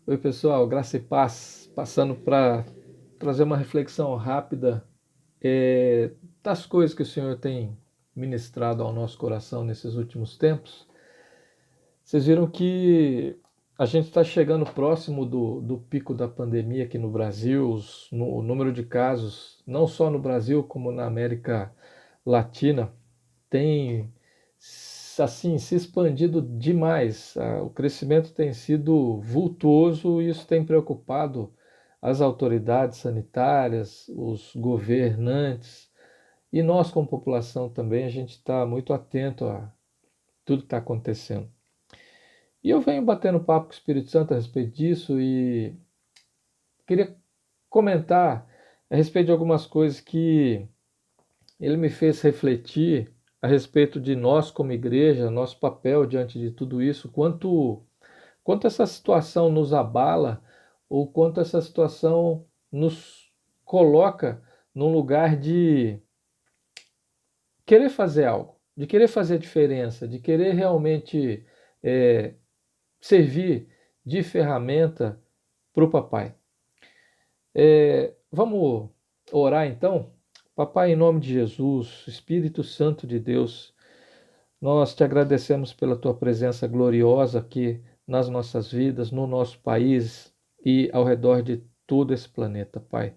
Oi, pessoal, graça e paz. Passando para trazer uma reflexão rápida das coisas que o Senhor tem ministrado ao nosso coração nesses últimos tempos. Vocês viram que a gente está chegando próximo do pico da pandemia aqui no Brasil, o número de casos, não só no Brasil, como na América Latina, tem assim se expandido demais. O crescimento tem sido vultuoso e isso tem preocupado as autoridades sanitárias, os governantes e nós, como população também, a gente está muito atento a tudo que está acontecendo. E eu venho batendo papo com o Espírito Santo a respeito disso e queria comentar a respeito de algumas coisas que ele me fez refletir a respeito de nós como igreja, nosso papel diante de tudo isso, quanto essa situação nos abala ou quanto essa situação nos coloca num lugar de querer fazer algo, de querer fazer diferença, de querer realmente servir de ferramenta para o papai. Vamos orar então? Papai, em nome de Jesus, Espírito Santo de Deus, nós te agradecemos pela tua presença gloriosa aqui nas nossas vidas, no nosso país e ao redor de todo esse planeta, Pai.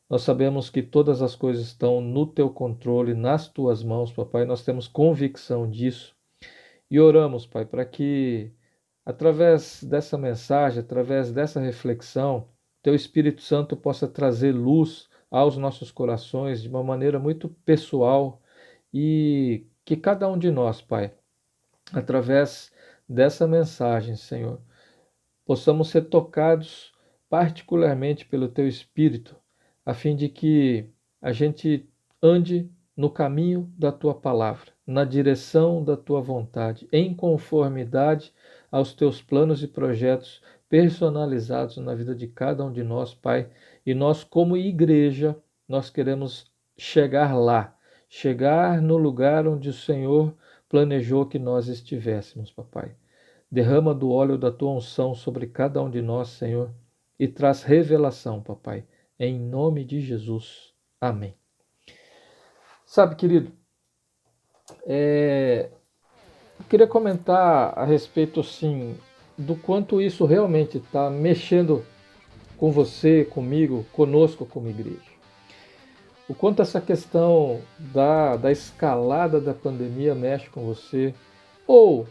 Nós sabemos que todas as coisas estão no teu controle, nas tuas mãos, papai. Nós temos convicção disso e oramos, Pai, para que através dessa mensagem, através dessa reflexão, teu Espírito Santo possa trazer luz aos nossos corações de uma maneira muito pessoal e que cada um de nós, Pai, através dessa mensagem, Senhor, possamos ser tocados particularmente pelo teu Espírito, a fim de que a gente ande no caminho da tua palavra, na direção da tua vontade, em conformidade aos teus planos e projetos personalizados na vida de cada um de nós, Pai. E nós, como igreja, nós queremos chegar lá, chegar no lugar onde o Senhor planejou que nós estivéssemos, papai. Derrama do óleo da tua unção sobre cada um de nós, Senhor, e traz revelação, papai, em nome de Jesus. Amém. Sabe, querido, eu queria comentar a respeito, assim, do quanto isso realmente está mexendo com você, comigo, conosco como igreja. O quanto essa questão da escalada da pandemia mexe com você, ou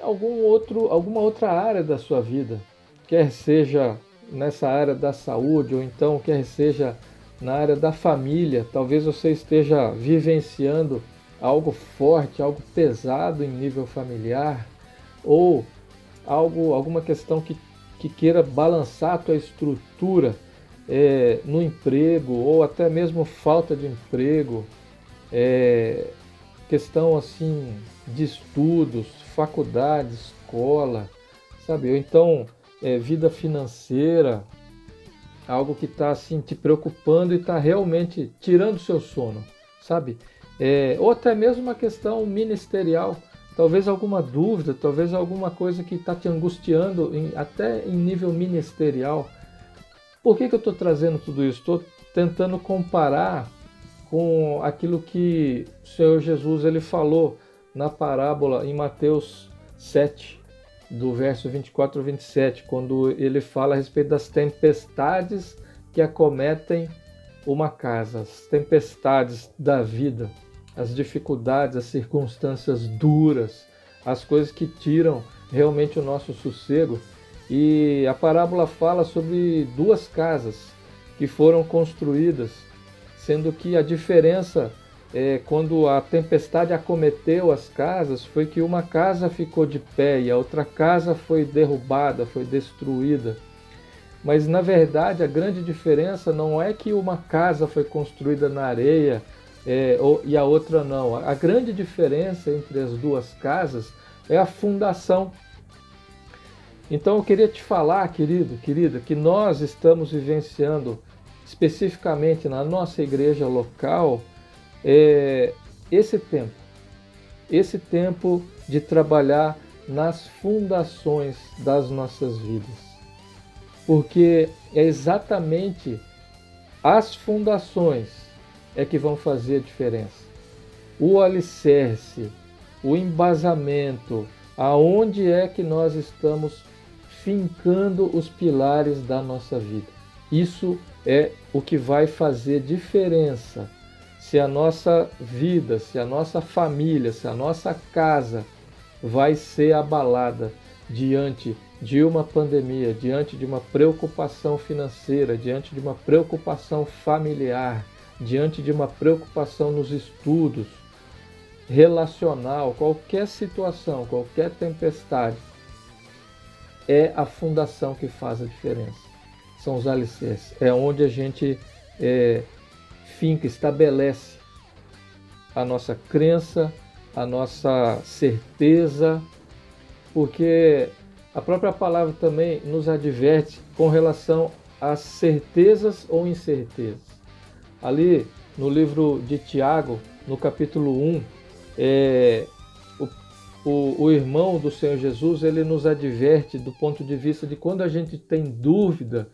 alguma outra área da sua vida, quer seja nessa área da saúde, ou então quer seja na área da família, talvez você esteja vivenciando algo forte, algo pesado em nível familiar, ou alguma questão que queira balançar a tua estrutura no emprego, ou até mesmo falta de emprego, questão assim de estudos, faculdade, escola, sabe? Ou então vida financeira, algo que está assim te preocupando e está realmente tirando o seu sono, sabe? Ou até mesmo uma questão ministerial, talvez alguma dúvida, talvez alguma coisa que está te angustiando, até em nível ministerial. Por que eu estou trazendo tudo isso? Estou tentando comparar com aquilo que o Senhor Jesus ele falou na parábola em Mateus 7, do verso 24 ao 27, quando ele fala a respeito das tempestades que acometem uma casa, as tempestades da vida, as dificuldades, as circunstâncias duras, as coisas que tiram realmente o nosso sossego. E a parábola fala sobre duas casas que foram construídas, sendo que a diferença quando a tempestade acometeu as casas foi que uma casa ficou de pé e a outra casa foi derrubada, foi destruída. Mas na verdade a grande diferença não é que uma casa foi construída na areia e a outra não. A grande diferença entre as duas casas é a fundação. Então eu queria te falar, querido, querida, que nós estamos vivenciando especificamente na nossa igreja local esse tempo de trabalhar nas fundações das nossas vidas. Porque é exatamente as fundações é que vão fazer a diferença. O alicerce, o embasamento, aonde é que nós estamos fincando os pilares da nossa vida. Isso é o que vai fazer diferença. Se a nossa vida, se a nossa família, se a nossa casa vai ser abalada diante de uma pandemia, diante de uma preocupação financeira, diante de uma preocupação familiar, diante de uma preocupação nos estudos, relacional, qualquer situação, qualquer tempestade, é a fundação que faz a diferença. São os alicerces. É onde a gente finca, estabelece a nossa crença, a nossa certeza, porque a própria palavra também nos adverte com relação às certezas ou incertezas. Ali no livro de Tiago, no capítulo 1, o irmão do Senhor Jesus, ele nos adverte do ponto de vista de quando a gente tem dúvida,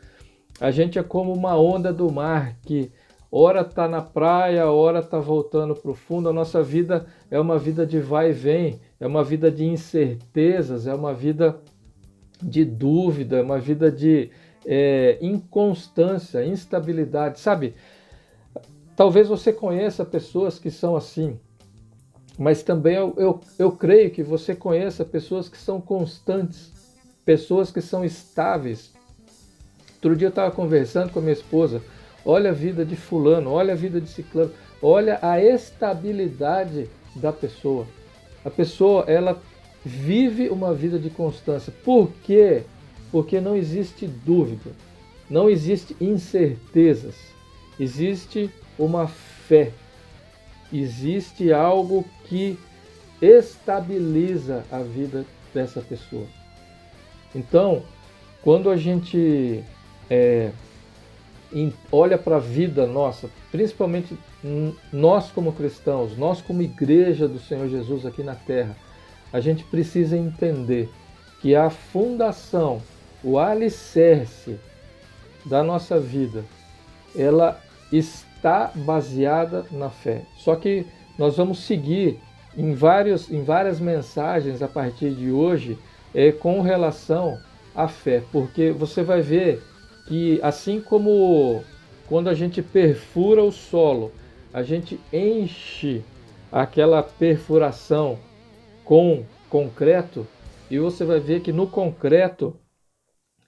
a gente é como uma onda do mar que ora está na praia, ora está voltando para o fundo. A nossa vida é uma vida de vai e vem, é uma vida de incertezas, é uma vida de dúvida, é uma vida de inconstância, instabilidade, sabe? Talvez você conheça pessoas que são assim, mas também eu creio que você conheça pessoas que são constantes, pessoas que são estáveis. Outro dia eu estava conversando com a minha esposa, olha a vida de fulano, olha a vida de ciclano, olha a estabilidade da pessoa. A pessoa, ela vive uma vida de constância. Por quê? Porque não existe dúvida, não existe incertezas, existe uma fé, existe algo que estabiliza a vida dessa pessoa. Então, quando a gente olha para a vida nossa, principalmente nós como cristãos, nós como igreja do Senhor Jesus aqui na Terra, a gente precisa entender que a fundação, o alicerce da nossa vida, ela está baseada na fé. Só que nós vamos seguir em várias mensagens a partir de hoje com relação à fé, porque você vai ver que assim como quando a gente perfura o solo, a gente enche aquela perfuração com concreto, e você vai ver que no concreto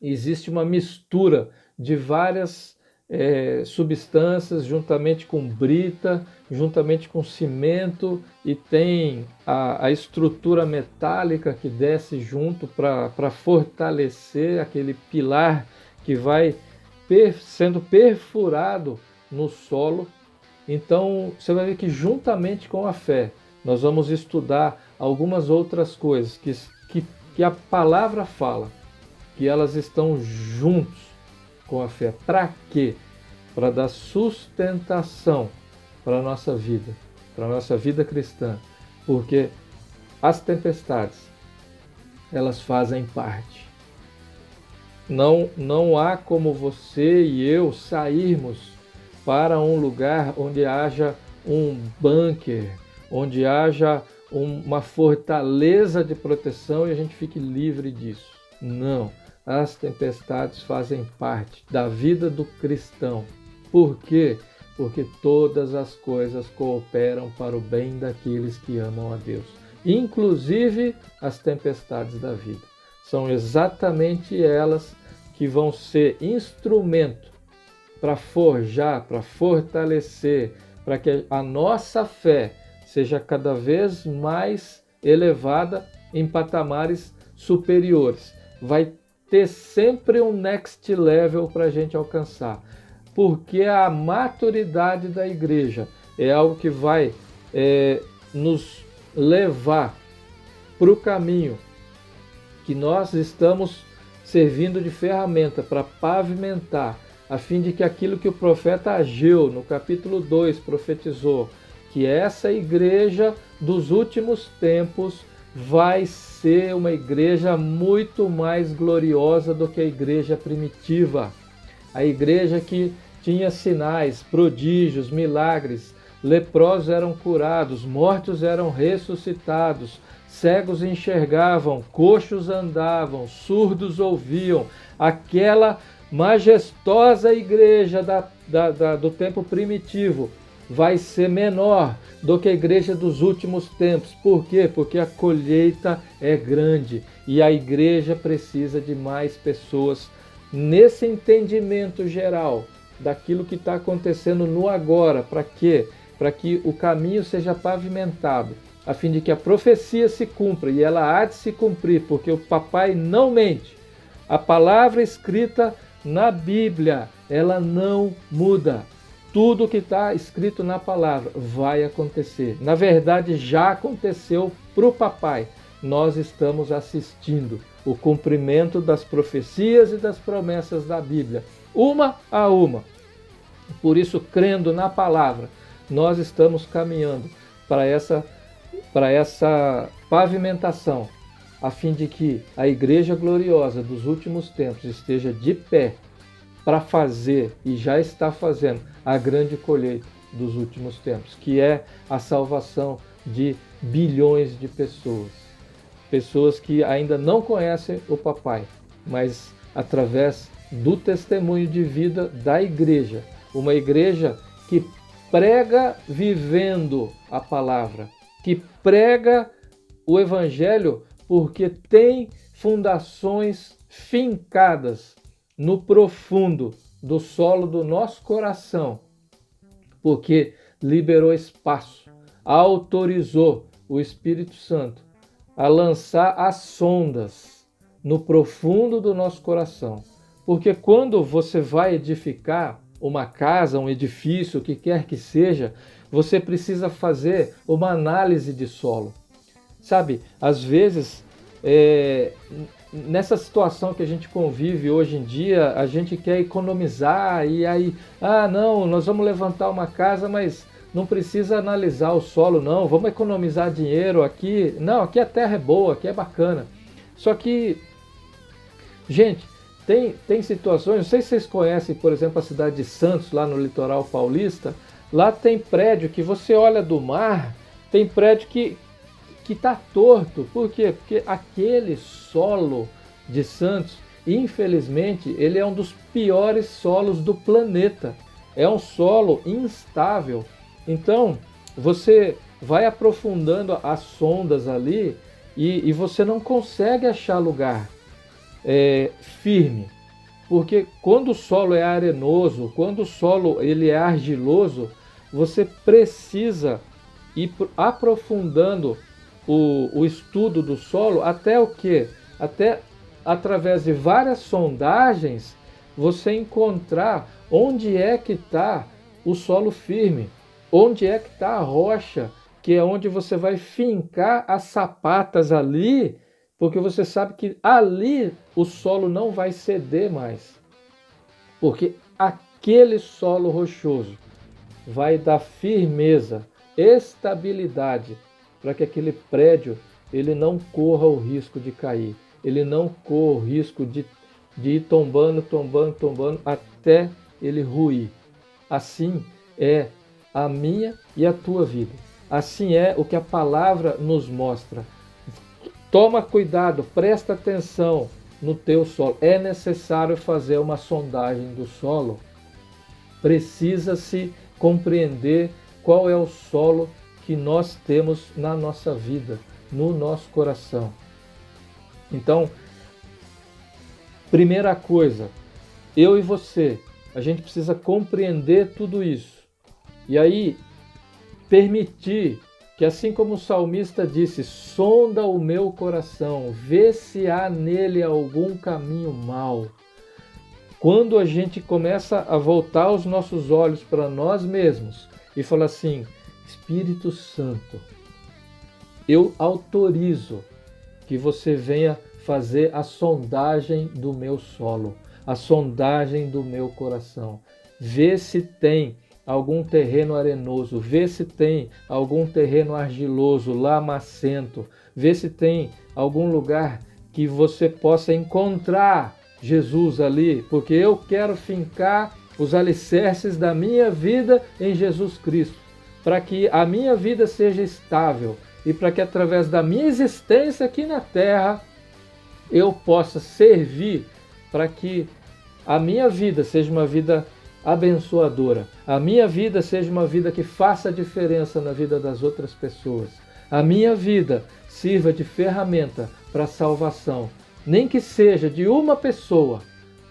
existe uma mistura de várias substâncias, juntamente com brita, juntamente com cimento, e tem a estrutura metálica que desce junto para fortalecer aquele pilar que vai sendo perfurado no solo. Então você vai ver que juntamente com a fé nós vamos estudar algumas outras coisas que a palavra fala, que elas estão juntos com a fé. Para quê? Para dar sustentação para a nossa vida cristã. Porque as tempestades, elas fazem parte. Não há como você e eu sairmos para um lugar onde haja um bunker, onde haja uma fortaleza de proteção e a gente fique livre disso. Não. As tempestades fazem parte da vida do cristão. Por quê? Porque todas as coisas cooperam para o bem daqueles que amam a Deus, inclusive as tempestades da vida. São exatamente elas que vão ser instrumento para forjar, para fortalecer, para que a nossa fé seja cada vez mais elevada em patamares superiores. Vai ter sempre um next level para a gente alcançar, porque a maturidade da igreja é algo que vai nos levar para o caminho que nós estamos servindo de ferramenta para pavimentar, a fim de que aquilo que o profeta Ageu, no capítulo 2, profetizou, que essa igreja dos últimos tempos vai ser uma igreja muito mais gloriosa do que a igreja primitiva. A igreja que tinha sinais, prodígios, milagres, leprosos eram curados, mortos eram ressuscitados, cegos enxergavam, coxos andavam, surdos ouviam. Aquela majestosa igreja do tempo primitivo vai ser menor do que a igreja dos últimos tempos. Por quê? Porque a colheita é grande e a igreja precisa de mais pessoas nesse entendimento geral daquilo que está acontecendo no agora. Para quê? Para que o caminho seja pavimentado, a fim de que a profecia se cumpra, e ela há de se cumprir, porque o papai não mente. A palavra escrita na Bíblia, ela não muda. Tudo que está escrito na palavra vai acontecer. Na verdade, já aconteceu para o papai. Nós estamos assistindo o cumprimento das profecias e das promessas da Bíblia, uma a uma. Por isso, crendo na palavra, nós estamos caminhando para essa pavimentação, a fim de que a igreja gloriosa dos últimos tempos esteja de pé para fazer, e já está fazendo, a grande colheita dos últimos tempos, que é a salvação de bilhões de pessoas. Pessoas que ainda não conhecem o papai, mas através do testemunho de vida da igreja, uma igreja que prega vivendo a palavra, que prega o evangelho porque tem fundações fincadas no profundo do solo do nosso coração, porque liberou espaço, autorizou o Espírito Santo a lançar as sondas no profundo do nosso coração. Porque quando você vai edificar uma casa, um edifício, o que quer que seja, você precisa fazer uma análise de solo. Sabe, às vezes, nessa situação que a gente convive hoje em dia, a gente quer economizar e aí, não, nós vamos levantar uma casa, mas não precisa analisar o solo, não, vamos economizar dinheiro aqui. Não, aqui a terra é boa, aqui é bacana. Só que, gente, tem situações, não sei se vocês conhecem, por exemplo, a cidade de Santos, lá no litoral paulista. Lá tem prédio que você olha do mar, tem prédio que está torto. Por quê? Porque aquele solo de Santos, infelizmente, ele é um dos piores solos do planeta. É um solo instável. Então, você vai aprofundando as sondas ali e você não consegue achar lugar firme. Porque quando o solo é arenoso, quando o solo ele é argiloso, você precisa ir aprofundando o estudo do solo até o quê? Até através de várias sondagens você encontrar onde é que está o solo firme, onde é que está a rocha, que é onde você vai fincar as sapatas ali, porque você sabe que ali o solo não vai ceder mais, porque aquele solo rochoso vai dar firmeza, estabilidade, para que aquele prédio ele não corra o risco de cair, ele não corra o risco de ir tombando até ele ruir. Assim é a minha e a tua vida. Assim é o que a palavra nos mostra. Toma cuidado, presta atenção no teu solo. É necessário fazer uma sondagem do solo. Precisa-se compreender qual é o solo que nós temos na nossa vida, no nosso coração. Então, primeira coisa, eu e você, a gente precisa compreender tudo isso. E aí, permitir que, assim como o salmista disse, sonda o meu coração, vê se há nele algum caminho mau. Quando a gente começa a voltar os nossos olhos para nós mesmos e falar assim, Espírito Santo, eu autorizo que você venha fazer a sondagem do meu solo, a sondagem do meu coração. Vê se tem algum terreno arenoso, vê se tem algum terreno argiloso, lamacento, vê se tem algum lugar que você possa encontrar Jesus ali, porque eu quero fincar os alicerces da minha vida em Jesus Cristo, para que a minha vida seja estável e para que através da minha existência aqui na terra eu possa servir para que a minha vida seja uma vida abençoadora, a minha vida seja uma vida que faça diferença na vida das outras pessoas, a minha vida sirva de ferramenta para a salvação, nem que seja de uma pessoa,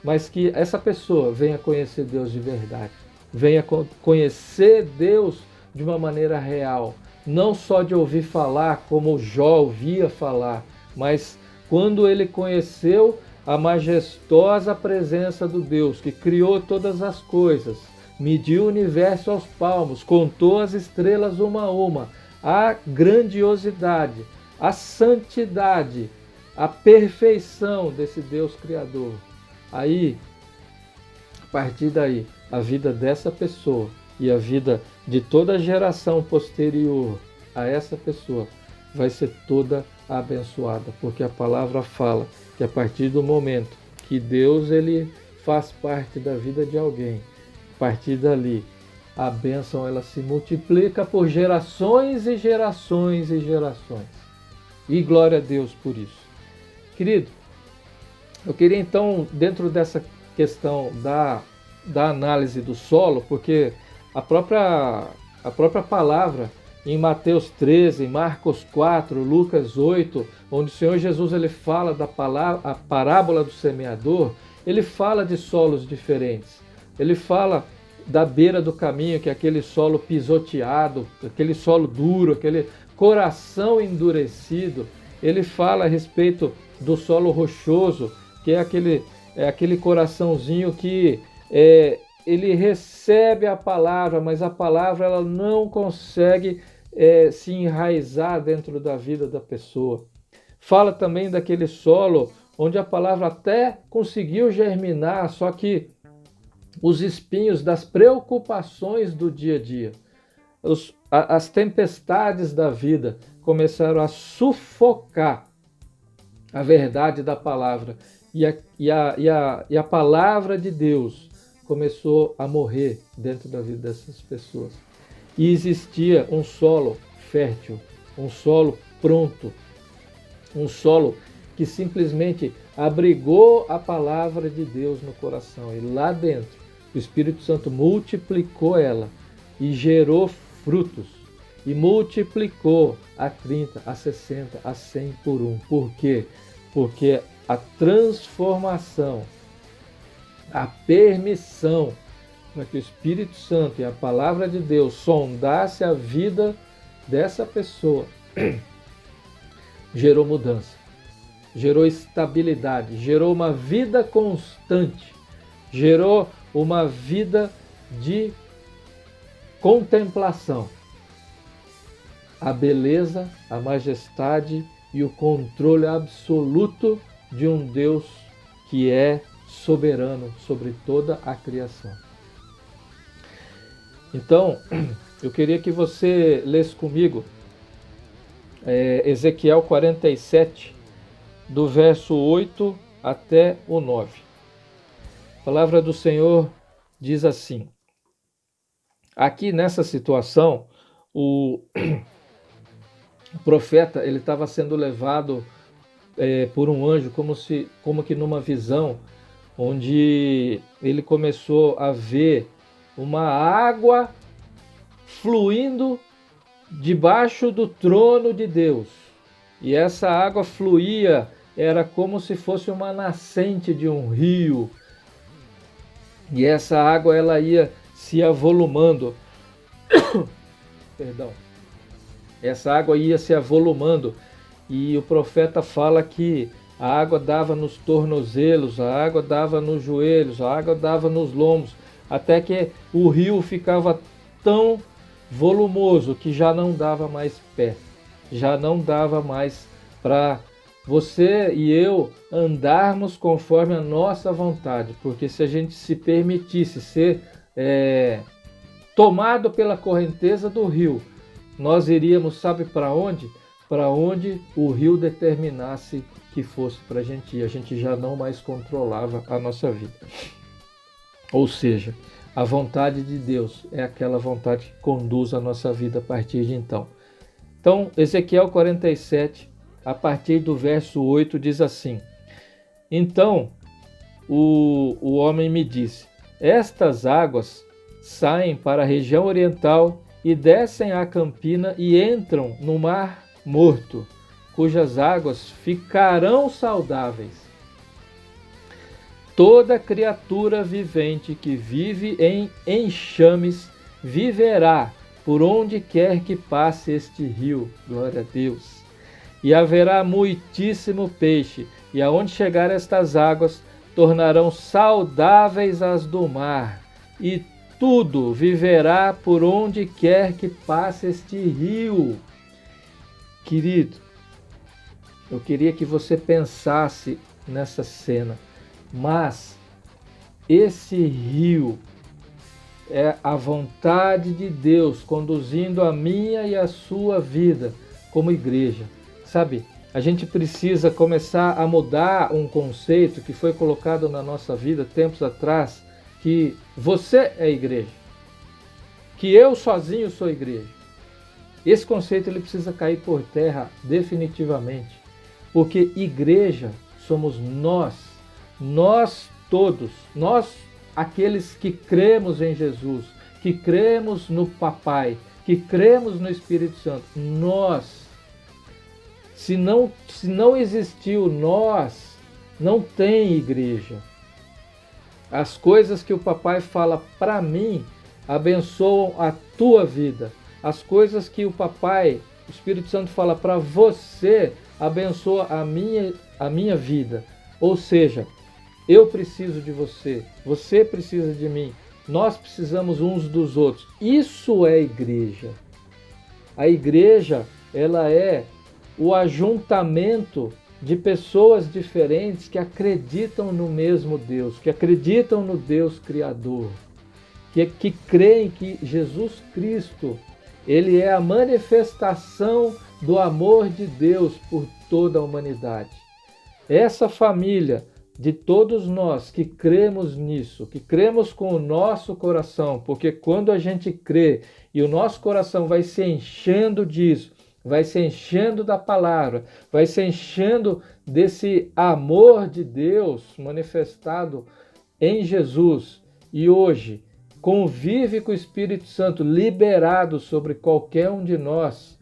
mas que essa pessoa venha conhecer Deus de verdade, venha conhecer Deus de uma maneira real, não só de ouvir falar como Jó ouvia falar, mas quando ele conheceu a majestosa presença do Deus que criou todas as coisas, mediu o universo aos palmos, contou as estrelas uma a uma, a grandiosidade, a santidade, a perfeição desse Deus Criador. Aí, a partir daí, a vida dessa pessoa e a vida de toda a geração posterior a essa pessoa vai ser toda abençoada, porque a palavra fala que a partir do momento que Deus ele faz parte da vida de alguém, a partir dali a bênção ela se multiplica por gerações e gerações e gerações. E glória a Deus por isso. Querido, eu queria então, dentro dessa questão da análise do solo, porque a própria palavra em Mateus 13, Marcos 4, Lucas 8, onde o Senhor Jesus ele fala a parábola do semeador, ele fala de solos diferentes. Ele fala da beira do caminho, que é aquele solo pisoteado, aquele solo duro, aquele coração endurecido. Ele fala a respeito do solo rochoso, que é aquele coraçãozinho que ele recebe a palavra, mas a palavra ela não consegue se enraizar dentro da vida da pessoa. Fala também daquele solo onde a palavra até conseguiu germinar, só que os espinhos das preocupações do dia a dia, as tempestades da vida começaram a sufocar a verdade da palavra e a palavra de Deus começou a morrer dentro da vida dessas pessoas. E existia um solo fértil, um solo pronto, um solo que simplesmente abrigou a palavra de Deus no coração. E lá dentro, o Espírito Santo multiplicou ela e gerou frutos. E multiplicou a 30, a 60, a 100 por um. Por quê? Porque a transformação, a permissão para que o Espírito Santo e a palavra de Deus sondasse a vida dessa pessoa, gerou mudança, gerou estabilidade, gerou uma vida constante, gerou uma vida de contemplação. A beleza, a majestade e o controle absoluto de um Deus que é soberano sobre toda a criação. Então, eu queria que você lesse comigo Ezequiel 47, do verso 8 até o 9. A palavra do Senhor diz assim: aqui nessa situação, o profeta ele estava sendo levado por um anjo, como que numa visão, onde ele começou a ver uma água fluindo debaixo do trono de Deus. E essa água fluía, era como se fosse uma nascente de um rio. E essa água ela ia se avolumando. Perdão. Essa água ia se avolumando. E o profeta fala que a água dava nos tornozelos, a água dava nos joelhos, a água dava nos lombos, até que o rio ficava tão volumoso que já não dava mais pé, já não dava mais para você e eu andarmos conforme a nossa vontade, porque se a gente se permitisse ser tomado pela correnteza do rio, nós iríamos, sabe para onde? para onde o rio determinasse que fosse para a gente já não mais controlava a nossa vida. Ou seja, a vontade de Deus é aquela vontade que conduz a nossa vida a partir de então. Então, Ezequiel 47, a partir do verso 8, diz assim: Então o homem me disse: Estas águas saem para a região oriental e descem à campina e entram no mar morto, cujas águas ficarão saudáveis. Toda criatura vivente que vive em enxames viverá por onde quer que passe este rio. Glória a Deus. E haverá muitíssimo peixe, e aonde chegar estas águas, tornarão saudáveis as do mar, e tudo viverá por onde quer que passe este rio. Querido, eu queria que você pensasse nessa cena, mas esse rio é a vontade de Deus conduzindo a minha e a sua vida como igreja. Sabe, a gente precisa começar a mudar um conceito que foi colocado na nossa vida tempos atrás, que você é igreja, que eu sozinho sou igreja. Esse conceito ele precisa cair por terra definitivamente, porque igreja somos nós todos, nós aqueles que cremos em Jesus, que cremos no Papai, que cremos no Espírito Santo. Nós, se não existiu nós, não tem igreja. As coisas que o Papai fala para mim abençoam a tua vida. As coisas que o Papai, o Espírito Santo fala para você, abençoa a minha vida. Ou seja, eu preciso de você, você precisa de mim, nós precisamos uns dos outros. Isso é igreja. A igreja, ela é o ajuntamento de pessoas diferentes que acreditam no mesmo Deus, que acreditam no Deus Criador, que creem que Jesus Cristo, ele é a manifestação do amor de Deus por toda a humanidade. Essa família de todos nós que cremos nisso, que cremos com o nosso coração, porque quando a gente crê e o nosso coração vai se enchendo disso, vai se enchendo da palavra, vai se enchendo desse amor de Deus manifestado em Jesus, e hoje convive com o Espírito Santo liberado sobre qualquer um de nós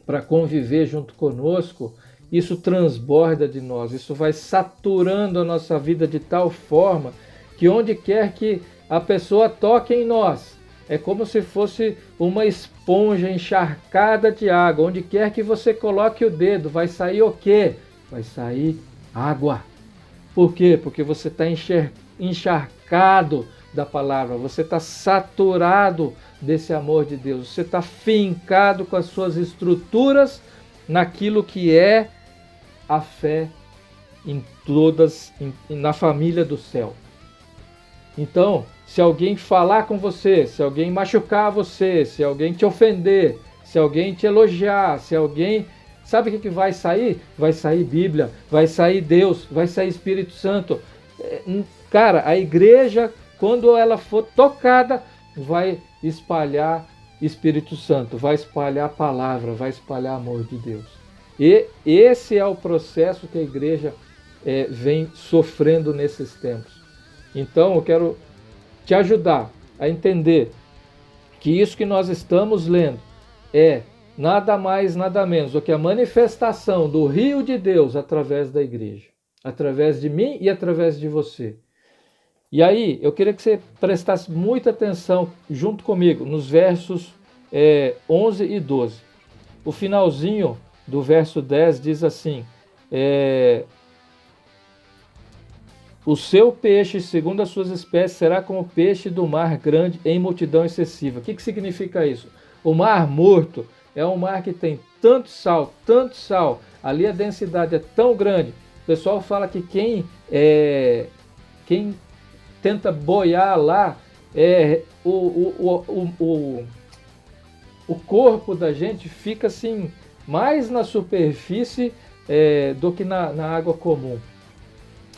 para conviver junto conosco, isso transborda de nós, isso vai saturando a nossa vida de tal forma que onde quer que a pessoa toque em nós, é como se fosse uma esponja encharcada de água. Onde quer que você coloque o dedo, vai sair o quê? Vai sair água. Por quê? Porque você está encharcado da palavra, você está saturado desse amor de Deus, você está fincado com as suas estruturas naquilo que é a fé na família do céu. Então, se alguém falar com você, se alguém machucar você, se alguém te ofender, se alguém te elogiar, se alguém... Sabe o que vai sair? Vai sair Bíblia, vai sair Deus, vai sair Espírito Santo. Cara, a igreja, quando ela for tocada, vai espalhar Espírito Santo, vai espalhar a palavra, vai espalhar amor de Deus. E esse é o processo que a igreja vem sofrendo nesses tempos. Então, eu quero te ajudar a entender que isso que nós estamos lendo é nada mais, nada menos do que a manifestação do rio de Deus através da igreja, através de mim e através de você. E aí, eu queria que você prestasse muita atenção junto comigo nos versos 11 e 12. O finalzinho do verso 10 diz assim: o seu peixe, segundo as suas espécies, será como o peixe do mar grande em multidão excessiva. O que significa isso? O mar morto é um mar que tem tanto sal, ali a densidade é tão grande. O pessoal fala que quem tenta boiar lá, o corpo da gente fica assim mais na superfície do que na água comum,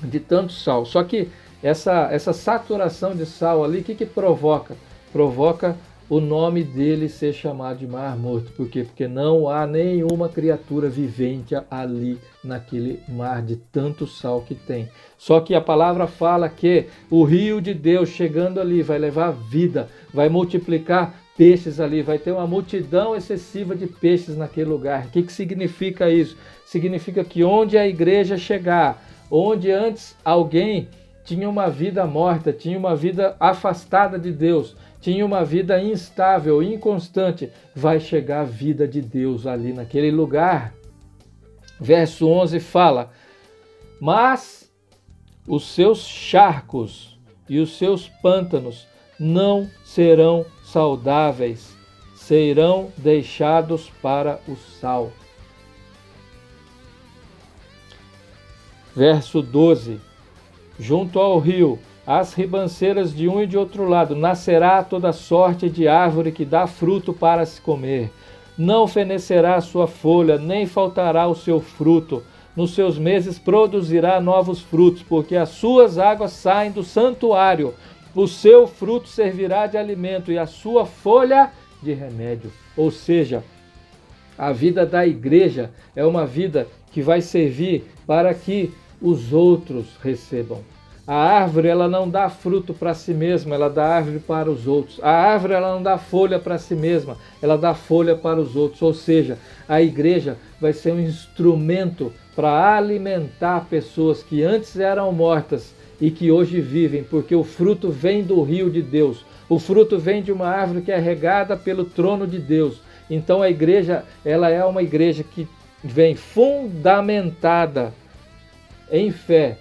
de tanto sal. Só que essa saturação de sal ali, o que provoca? Provoca o nome dele ser chamado de Mar Morto. Por quê? Porque não há nenhuma criatura vivente ali naquele mar de tanto sal que tem. Só que a palavra fala que o rio de Deus chegando ali vai levar vida, vai multiplicar peixes ali, vai ter uma multidão excessiva de peixes naquele lugar. O que significa isso? Significa que onde a igreja chegar, onde antes alguém tinha uma vida morta, tinha uma vida afastada de Deus, tinha uma vida instável, inconstante, vai chegar a vida de Deus ali naquele lugar. Verso 11 fala: mas os seus charcos e os seus pântanos não serão saudáveis, serão deixados para o sal. Verso 12: junto ao rio, às ribanceiras de um e de outro lado, nascerá toda sorte de árvore que dá fruto para se comer. Não fenecerá a sua folha, nem faltará o seu fruto. Nos seus meses produzirá novos frutos, porque as suas águas saem do santuário. O seu fruto servirá de alimento e a sua folha de remédio. Ou seja, a vida da igreja é uma vida que vai servir para que os outros recebam. A árvore, ela não dá fruto para si mesma, ela dá árvore para os outros. A árvore, ela não dá folha para si mesma, ela dá folha para os outros. Ou seja, a igreja vai ser um instrumento para alimentar pessoas que antes eram mortas e que hoje vivem, porque o fruto vem do rio de Deus. O fruto vem de uma árvore que é regada pelo trono de Deus. Então a igreja, ela é uma igreja que vem fundamentada em fé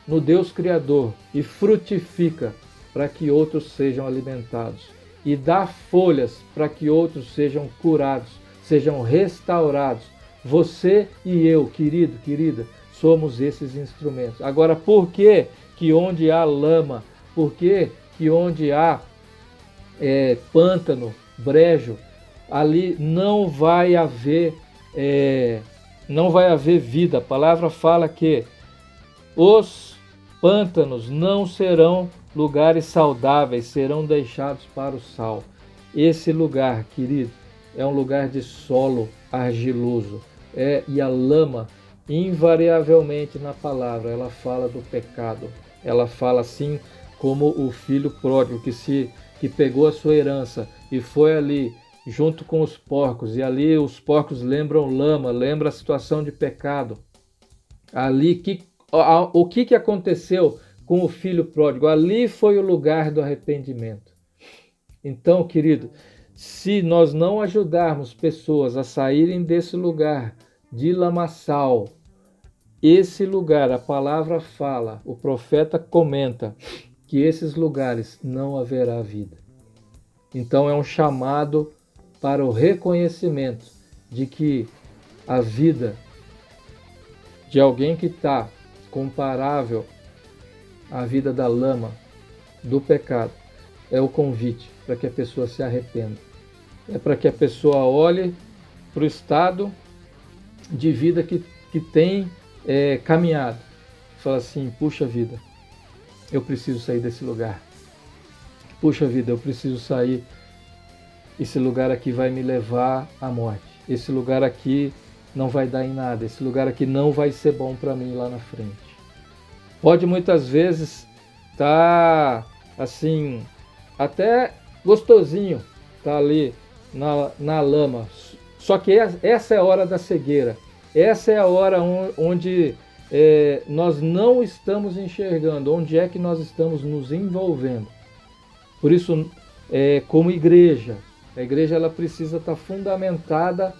no Deus Criador e frutifica para que outros sejam alimentados e dá folhas para que outros sejam curados, sejam restaurados. Você e eu, querido, querida, somos esses instrumentos. Agora, por que onde há lama, por que onde há pântano, brejo, ali não vai haver vida? A palavra fala que os pântanos não serão lugares saudáveis, serão deixados para o sal. Esse lugar, querido, é um lugar de solo argiloso. E a lama, invariavelmente na palavra, ela fala do pecado. Ela fala assim como o filho pródigo que pegou a sua herança e foi ali junto com os porcos. E ali os porcos lembram lama, lembra a situação de pecado. Ali o que aconteceu com o filho pródigo? Ali foi o lugar do arrependimento. Então, querido, se nós não ajudarmos pessoas a saírem desse lugar de lamaçal, esse lugar, a palavra fala, o profeta comenta que esses lugares não haverá vida. Então é um chamado para o reconhecimento de que a vida de alguém que está comparável à vida da lama, do pecado, é o convite para que a pessoa se arrependa. É para que a pessoa olhe para o estado de vida que tem caminhado. Fala assim, puxa vida, eu preciso sair desse lugar. Puxa vida, eu preciso sair. Esse lugar aqui vai me levar à morte. Esse lugar aqui não vai dar em nada. Esse lugar aqui não vai ser bom para mim lá na frente. Pode muitas vezes estar assim, até gostosinho, tá ali na lama. Só que essa é a hora da cegueira. Essa é a hora onde nós não estamos enxergando, onde é que nós estamos nos envolvendo. Por isso, como igreja, a igreja ela precisa estar fundamentada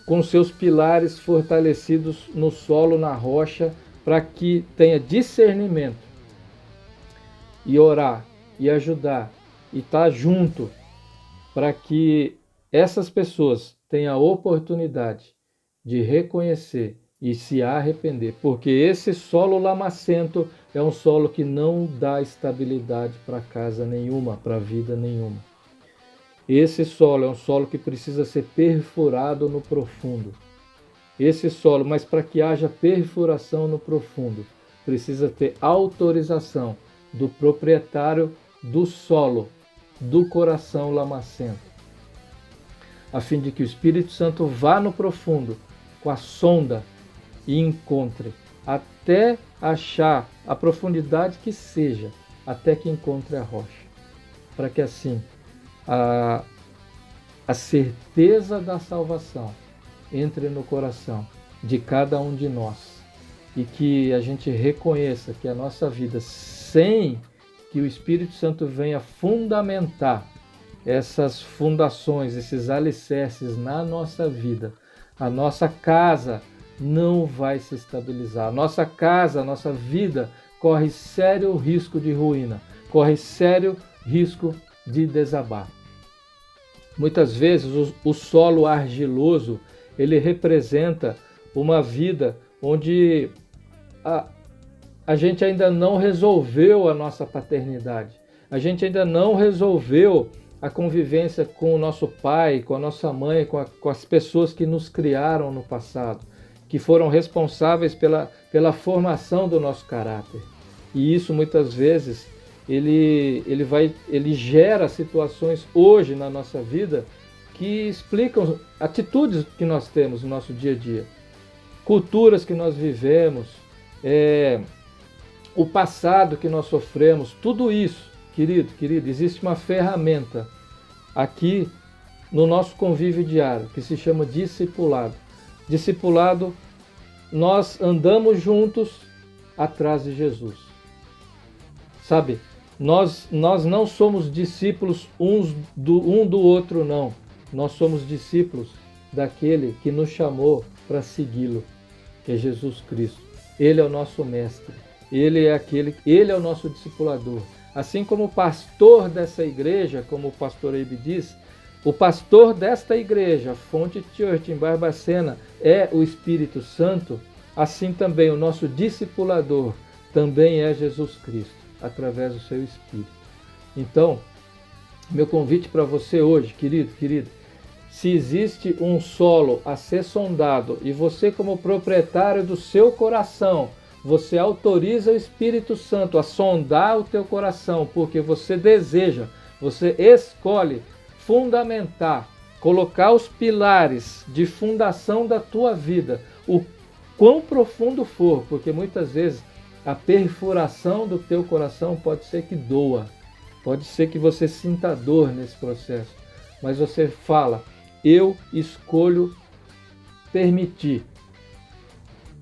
com seus pilares fortalecidos no solo, na rocha, para que tenha discernimento e orar e ajudar e estar junto para que essas pessoas tenham a oportunidade de reconhecer e se arrepender, porque esse solo lamacento é um solo que não dá estabilidade para casa nenhuma, para vida nenhuma. Esse solo é um solo que precisa ser perfurado no profundo. Esse solo, mas para que haja perfuração no profundo, precisa ter autorização do proprietário do solo, do coração lamacento, a fim de que o Espírito Santo vá no profundo com a sonda e encontre, até achar a profundidade que seja, até que encontre a rocha, para que assim a certeza da salvação entre no coração de cada um de nós e que a gente reconheça que a nossa vida, sem que o Espírito Santo venha fundamentar essas fundações, esses alicerces na nossa vida, a nossa casa não vai se estabilizar. A nossa casa, a nossa vida corre sério risco de ruína, corre sério risco de desabar. Muitas vezes o solo argiloso, ele representa uma vida onde a gente ainda não resolveu a nossa paternidade, a gente ainda não resolveu a convivência com o nosso pai, com a nossa mãe, com as pessoas que nos criaram no passado, que foram responsáveis pela formação do nosso caráter. E isso muitas vezes ele gera situações hoje na nossa vida que explicam atitudes que nós temos no nosso dia a dia, culturas que nós vivemos, o passado que nós sofremos, tudo isso, querido, existe uma ferramenta aqui no nosso convívio diário que se chama discipulado. Discipulado, nós andamos juntos atrás de Jesus. Sabe, nós não somos discípulos um do outro, não. Nós somos discípulos daquele que nos chamou para segui-lo, que é Jesus Cristo. Ele é o nosso mestre, ele é o nosso discipulador. Assim como o pastor dessa igreja, como o pastor Eibe diz, o pastor desta igreja, Fonte Church em Barbacena, é o Espírito Santo, assim também o nosso discipulador também é Jesus Cristo, através do seu Espírito. Então, meu convite para você hoje, querido, se existe um solo a ser sondado e você, como proprietário do seu coração, você autoriza o Espírito Santo a sondar o teu coração, porque você deseja, você escolhe fundamentar, colocar os pilares de fundação da tua vida, o quão profundo for, porque muitas vezes a perfuração do teu coração pode ser que doa, pode ser que você sinta dor nesse processo, mas você fala, eu escolho permitir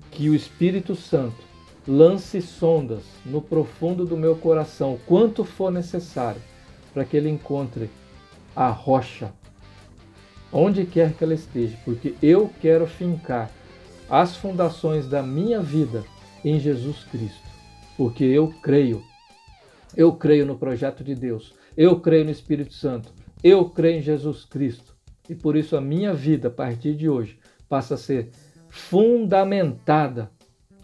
que o Espírito Santo lance sondas no profundo do meu coração, quanto for necessário, para que ele encontre a rocha, onde quer que ela esteja, porque eu quero fincar as fundações da minha vida em Jesus Cristo, porque eu creio no projeto de Deus, eu creio no Espírito Santo, eu creio em Jesus Cristo, e por isso a minha vida, a partir de hoje, passa a ser fundamentada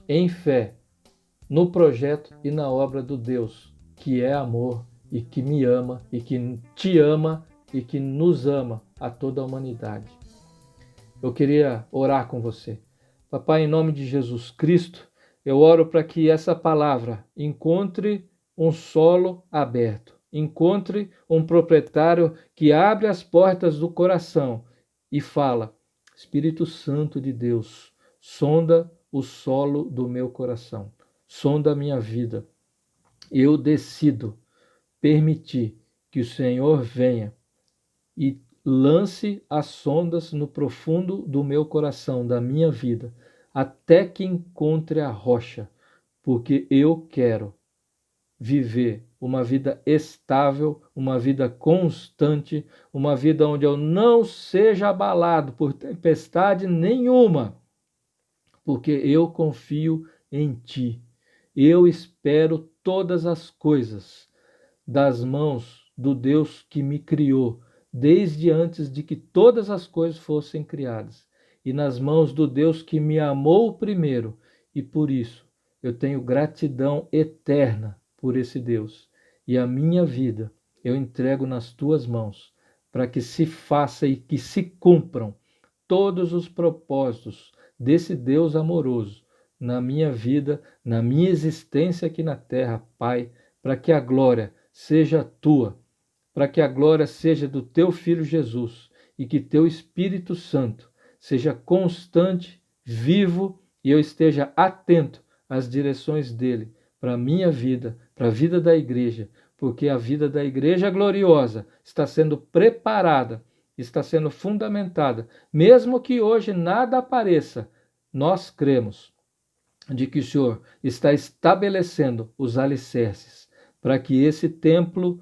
em fé, no projeto e na obra do Deus, que é amor e que me ama e que te ama e que nos ama a toda a humanidade. Eu queria orar com você. Papai, em nome de Jesus Cristo, eu oro para que essa palavra encontre um solo aberto, encontre um proprietário que abre as portas do coração e fala, Espírito Santo de Deus, sonda o solo do meu coração. Sonda a minha vida. Eu decido permitir que o Senhor venha e lance as sondas no profundo do meu coração, da minha vida, até que encontre a rocha, porque eu quero viver uma vida estável, uma vida constante, uma vida onde eu não seja abalado por tempestade nenhuma, porque eu confio em Ti. Eu espero todas as coisas das mãos do Deus que me criou, desde antes de que todas as coisas fossem criadas, e nas mãos do Deus que me amou primeiro, e por isso eu tenho gratidão eterna por esse Deus. E a minha vida eu entrego nas Tuas mãos, para que se faça e que se cumpram todos os propósitos desse Deus amoroso na minha vida, na minha existência aqui na terra, Pai, para que a glória seja tua, para que a glória seja do teu Filho Jesus e que teu Espírito Santo seja constante, vivo e eu esteja atento às direções dele para a minha vida, para a vida da igreja, porque a vida da igreja gloriosa está sendo preparada, está sendo fundamentada. Mesmo que hoje nada apareça, nós cremos de que o Senhor está estabelecendo os alicerces para que esse templo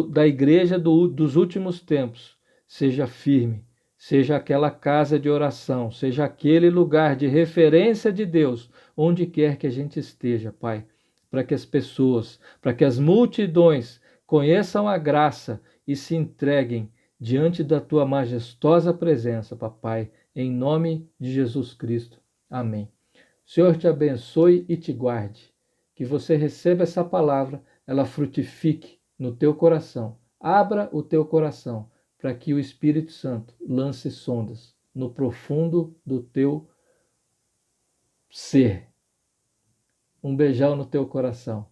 da igreja dos últimos tempos seja firme, seja aquela casa de oração, seja aquele lugar de referência de Deus, onde quer que a gente esteja, Pai, para que as pessoas, para que as multidões conheçam a graça e se entreguem diante da tua majestosa presença, Papai, em nome de Jesus Cristo. Amém. O Senhor te abençoe e te guarde. Que você receba essa palavra, ela frutifique no teu coração. Abra o teu coração para que o Espírito Santo lance sondas no profundo do teu ser. Um beijão no teu coração.